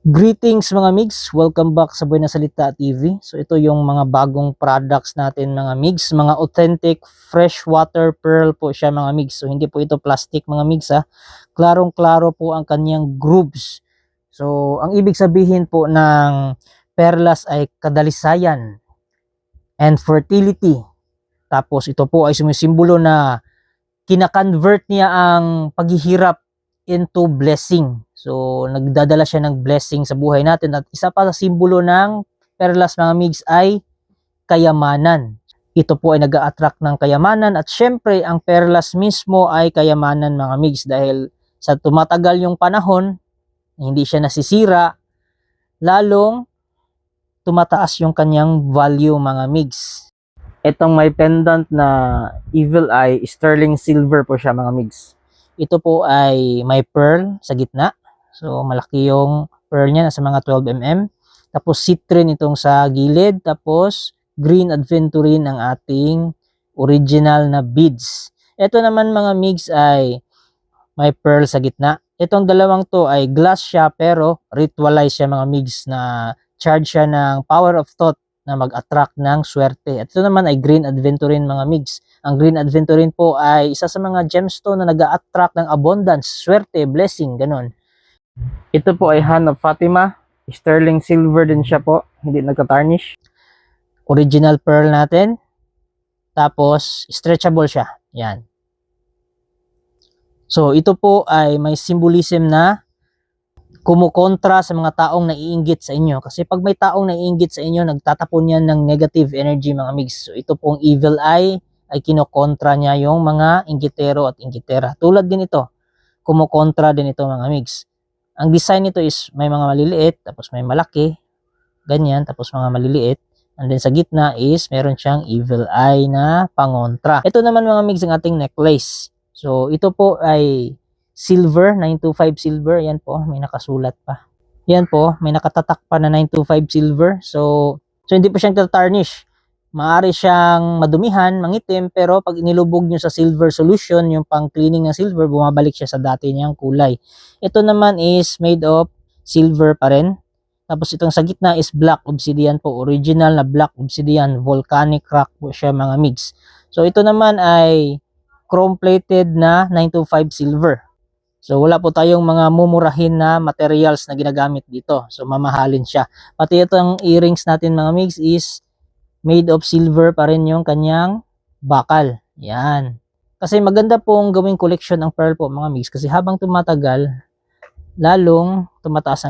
Greetings mga migs, welcome back sa Boy na Salita TV. So ito yung mga bagong products natin mga migs, mga authentic freshwater pearl po siya mga migs. So hindi po ito plastic mga migs ha. Klarong-klaro po ang kanyang grooves. So ang ibig sabihin po ng perlas ay kadalisayan and fertility. Tapos ito po ay sumisimbolo na kina-convert niya ang paghihirap into blessing. So, nagdadala siya ng blessing sa buhay natin. At isa pa sa simbolo ng perlas mga migs ay kayamanan. Ito po ay nag-a-attract ng kayamanan. At syempre, ang perlas mismo ay kayamanan mga migs. Dahil sa tumatagal yung panahon, hindi siya nasisira, lalong tumataas yung kanyang value mga migs. Itong may pendant na Evil Eye, sterling silver po siya mga migs. Ito po ay may pearl sa gitna. So malaki yung pearl niya, nasa mga 12 mm. Tapos citrine itong sa gilid. Tapos green aventurine ang ating original na beads. Ito naman mga migs ay may pearl sa gitna. Itong dalawang to ay glass siya pero ritualize siya mga migs, na charge siya ng power of thought na mag-attract ng swerte. At ito naman ay green aventurine mga migs. Ang green aventurine po ay isa sa mga gemstone na nag-attract ng abundance, swerte, blessing, ganun. Ito po ay Hand of Fatima. Sterling silver din siya po, hindi nagka-tarnish. Original pearl natin. Tapos stretchable siya. Yan. So ito po ay may symbolism na kumukontra sa mga taong naiinggit sa inyo. Kasi pag may taong naiinggit sa inyo, nagtatapon yan ng negative energy mga migs. So ito pong Evil Eye ay kinokontra niya yung mga inggitero at inggitera. Tulad din ito, kumukontra din ito mga migs. Ang design nito is may mga maliliit, tapos may malaki, ganyan, tapos mga maliliit. And then sa gitna is meron siyang Evil Eye na pangontra. Ito naman mga migs ang ating necklace. So ito po ay silver, 925 silver. Yan po, may nakasulat pa. Yan po, may nakatatak pa na 925 silver. So hindi po siyang tarnish. Maaari siyang madumihan, mangitim, pero pag inilubog nyo sa silver solution, yung pang cleaning ng silver, bumabalik siya sa dati niyang kulay. Ito naman is made of silver pa rin. Tapos itong sa gitna is black obsidian po. Original na black obsidian. Volcanic rock po siya mga migs. So ito naman ay chrome plated na 925 silver. So wala po tayong mga mumurahin na materials na ginagamit dito. So mamahalin siya. Pati itong earrings natin mga migs is made of silver pa rin yung kanyang bakal. Yan. Kasi maganda pong gawing collection ang pearl po mga migs. Kasi habang tumatagal, lalong tumataas ang